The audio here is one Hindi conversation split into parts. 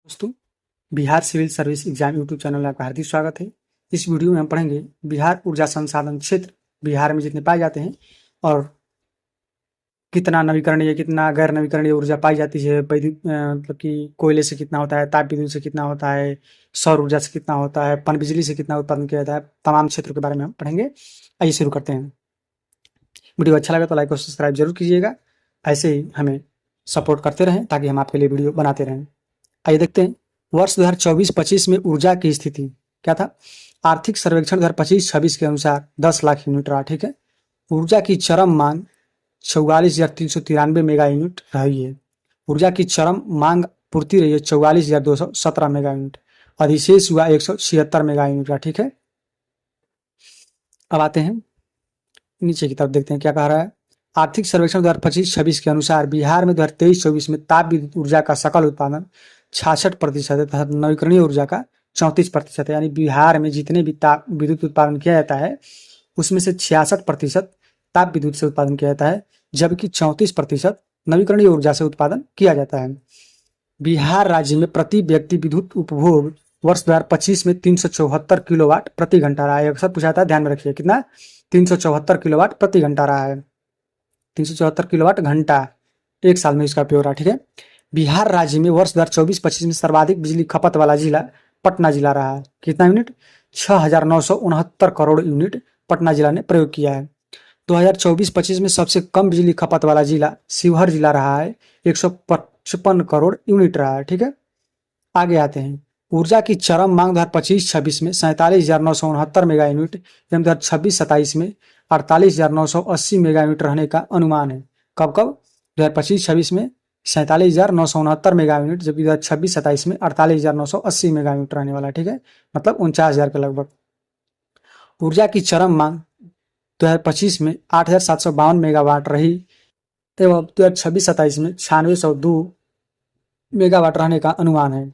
दोस्तों, Bihar civil service exam YouTube channel में आपका हार्दिक स्वागत है। इस वीडियो में हम पढ़ेंगे बिहार ऊर्जा संसाधन क्षेत्र बिहार में जितने पाए जाते हैं और कितना नवीकरणीय कितना गैर नवीकरणीय ऊर्जा पाई जाती है। मतलब कि कोयले से कितना होता है, ताप विद्युत से कितना होता है, सौर ऊर्जा से कितना होता है, पनबिजली से कितना उत्पादन किया जाता है, तमाम क्षेत्रों के बारे में हम पढ़ेंगे। आइए शुरू करते हैं। वीडियो अच्छा लगा तो लाइक और सब्सक्राइब जरूर कीजिएगा। ऐसे ही हमें सपोर्ट करते रहें ताकि हम आपके लिए वीडियो बनाते रहें। आइए देखते हैं वर्ष 2024-25 में ऊर्जा की स्थिति क्या था। आर्थिक सर्वेक्षण 2025-26 के अनुसार 10 लाख यूनिट रहा। ठीक है। ऊर्जा की चरम मांग 44,393 मेगा यूनिट रही है। ऊर्जा की चरम मांग पूर्ति रही है 44,217 मेगा यूनिट। अधिशेष हुआ 176 मेगा यूनिट का। ठीक है। अब आते हैं नीचे की तरफ, देखते हैं क्या कह रहा है। आर्थिक सर्वेक्षण 2025-26 के अनुसार बिहार में 2023-24 में ताप विद्युत ऊर्जा का सकल उत्पादन 66% है तथा नवीकरणीय ऊर्जा का 34% है। यानी बिहार में जितने भी ताप विद्युत उत्पादन किया जाता है उसमें से 66% ताप विद्युत से उत्पादन किया जाता है, जबकि 34% नवीकरणीय ऊर्जा से उत्पादन किया जाता है। बिहार राज्य में प्रति व्यक्ति विद्युत उपभोग वर्ष 2025 में 374 किलोवाट प्रति घंटा रहा है। अक्सर पूछा था, ध्यान में रखिए कितना, 374 किलोवाट प्रति घंटा रहा है। 374 किलोवाट घंटा एक साल में इसका उपयोग रहा। ठीक है। बिहार राज्य में वर्ष 2024-25 में सर्वाधिक बिजली खपत वाला जिला पटना जिला रहा है। कितना यूनिट? 6,969 करोड़ यूनिट पटना जिला ने प्रयोग किया है। 2024-25 में सबसे कम बिजली खपत वाला जिला शिवहर जिला रहा है, 155 करोड़ यूनिट रहा है। ठीक है। आगे आते हैं। ऊर्जा की चरम मांग 2025-26 में 47,969 मेगा यूनिट एवं 2026-27 में 48,980 मेगा यूनिट रहने का अनुमान है। कब कब? 2025-26 में 47,969 मेगा यूनिट, जबकि 2026-27 में 48,980 मेगा यूनिट रहने वाला। ठीक है। मतलब 49,000 के लगभग। ऊर्जा की चरम मांग 2025 में 8,752 मेगावाट रही एवं 2026-27 में 9602 मेगावाट रहने का अनुमान है।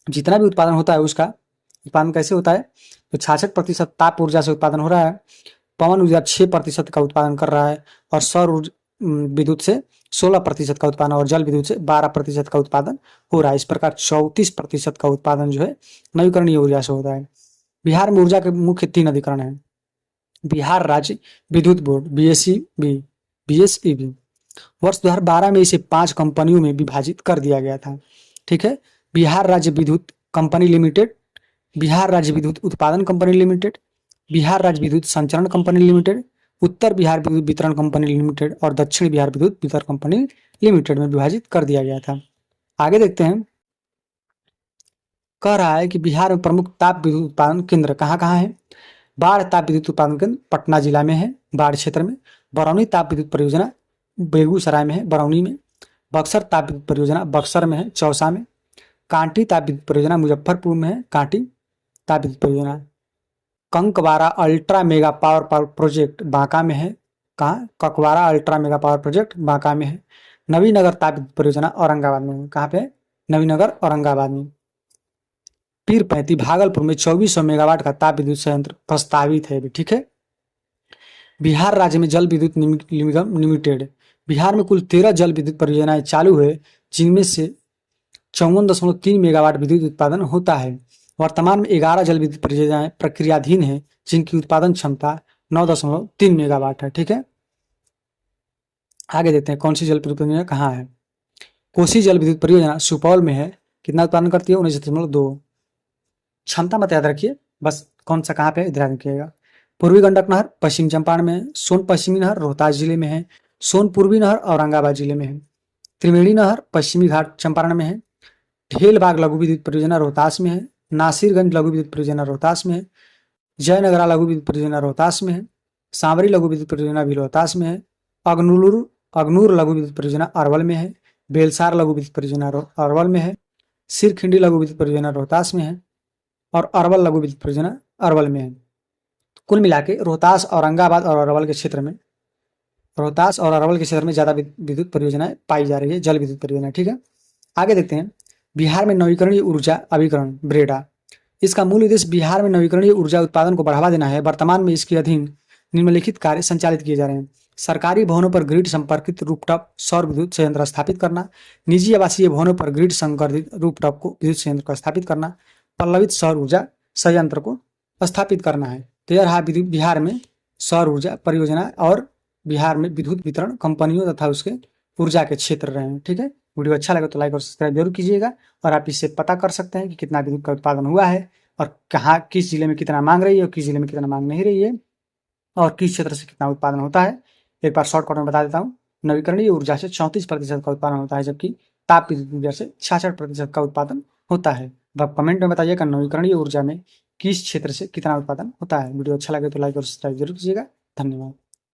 जितना भी उत्पादन होता है उसका उत्पादन कैसे होता है? तो 66% ताप ऊर्जा से उत्पादन हो रहा है, पवन ऊर्जा 6% का उत्पादन कर रहा है और सौर विद्युत से 16% का उत्पादन और जल विद्युत से 12% का उत्पादन हो रहा है। इस प्रकार 34% का उत्पादन जो है नवीकरणीय ऊर्जा से होता है। बिहार में ऊर्जा के मुख्य 3 अधिकरण हैं। बिहार राज्य विद्युत बोर्ड BSEB वर्ष 2012 में इसे 5 कंपनियों में विभाजित कर दिया गया था। ठीक है। बिहार राज्य विद्युत कंपनी लिमिटेड, बिहार राज्य विद्युत उत्पादन कंपनी लिमिटेड, बिहार राज्य विद्युत संचरण कंपनी लिमिटेड, उत्तर बिहार विद्युत वितरण कंपनी लिमिटेड और दक्षिण बिहार विद्युत वितरण कंपनी लिमिटेड में विभाजित कर दिया गया था। आगे देखते हैं। कह रहा है कि बिहार में प्रमुख ताप विद्युत उत्पादन केंद्र कहाँ कहाँ है। बाढ़ ताप विद्युत उत्पादन केंद्र पटना जिला में है, बाढ़ क्षेत्र में। बरौनी ताप विद्युत परियोजना बेगूसराय में है, बरौनी में। बक्सर ताप विद्युत परियोजना बक्सर में है, चौसा में। कांटी ताप विद्युत परियोजना मुजफ्फरपुर में है, कांटी ताप विद्युत परियोजना। Kankwara ultra mega power project Banka में है। कहाँ? Kakwara ultra mega power project Banka में है। नवीनगर ताप विद्युत परियोजना औरंगाबाद में है। कहाँ पे? नवीनगर औरंगाबाद में। पीर पैंती भागलपुर में 2400 मेगावाट का ताप विद्युत संयंत्र प्रस्तावित है। ठीक है। बिहार राज्य में जल विद्युत निगम लिमिटेड, बिहार में कुल 13 जल विद्युत परियोजनाएं चालू है, जिनमें से 54.3 मेगावाट विद्युत उत्पादन होता है। वर्तमान में 11 जल विद्युत परियोजनाएं प्रक्रियाधीन है, जिनकी उत्पादन क्षमता 9.3 मेगावाट है। ठीक है। आगे देखते हैं कौन सी जल विद्युत परियोजना कहाँ है। कोसी जल विद्युत परियोजना सुपौल में है। कितना उत्पादन करती है? 19.2। क्षमता मत याद रखिए, बस कौन सा कहाँ पे ध्यान रखिएगा। पूर्वी गंडक नहर पश्चिम चंपारण में है। सोन पश्चिमी नहर रोहतास जिले में है। सोन पूर्वी नहर औरंगाबाद जिले में है। त्रिवेणी नहर पश्चिमी घाट चंपारण में है। ढेलबाग लघु विद्युत परियोजना रोहतास में है। नासिरगंज लघु विद्युत परियोजना रोहतास में है। जयनगरा लघु विद्युत परियोजना रोहतास में है। सांवरी लघु विद्युत परियोजना भी रोहतास में है। अगनूर लघु विद्युत परियोजना अरवल में है। बेलसार लघु विद्युत परियोजना अरवल में है। सिरखिंडी लघु विद्युत परियोजना रोहतास में है और अरवल लघु विद्युत परियोजना अरवल में है। कुल मिला के रोहतास, औरंगाबाद और अरवल के क्षेत्र में ज्यादा विद्युत परियोजनाएं पाई जा रही है, जल विद्युत परियोजना। ठीक है। आगे देखते हैं। बिहार में नवीकरणीय ऊर्जा अभिकरण ब्रेडा, इसका मूल उद्देश्य बिहार में नवीकरणीय ऊर्जा उत्पादन को बढ़ावा देना है। वर्तमान में इसके अधीन निम्नलिखित कार्य संचालित किए जा रहे हैं। सरकारी भवनों पर ग्रिड संपर्कित रूफटॉप सौर विद्युत संयंत्र स्थापित करना, निजी आवासीय भवनों पर ग्रिड संपर्कित रूफटॉप को विद्युत संयंत्र को स्थापित करना, पल्लवित सौर ऊर्जा संयंत्र को स्थापित करना है। तो यह रहा बिहार में सौर ऊर्जा परियोजना और बिहार में विद्युत वितरण कंपनियों तथा उसके ऊर्जा के क्षेत्र रहे हैं। ठीक है, वीडियो अच्छा लगे तो लाइक और सब्सक्राइब जरूर कीजिएगा और आप इससे पता कर सकते हैं कि कितना विद्युत का उत्पादन हुआ है और कहाँ किस जिले में कितना मांग रही है और किस जिले में कितना मांग नहीं रही है और किस क्षेत्र से कितना उत्पादन होता है। एक बार शॉर्टकट में बता देता हूँ, नवीकरणीय ऊर्जा से 34% का उत्पादन होता है, जबकि ताप विद्युत ऊर्जा से 66% का उत्पादन होता है। अब कमेंट में बताइएगा नवीकरणीय ऊर्जा में किस क्षेत्र से कितना उत्पादन होता है। वीडियो अच्छा लगे तो लाइक और सब्सक्राइब जरूर कीजिएगा। धन्यवाद।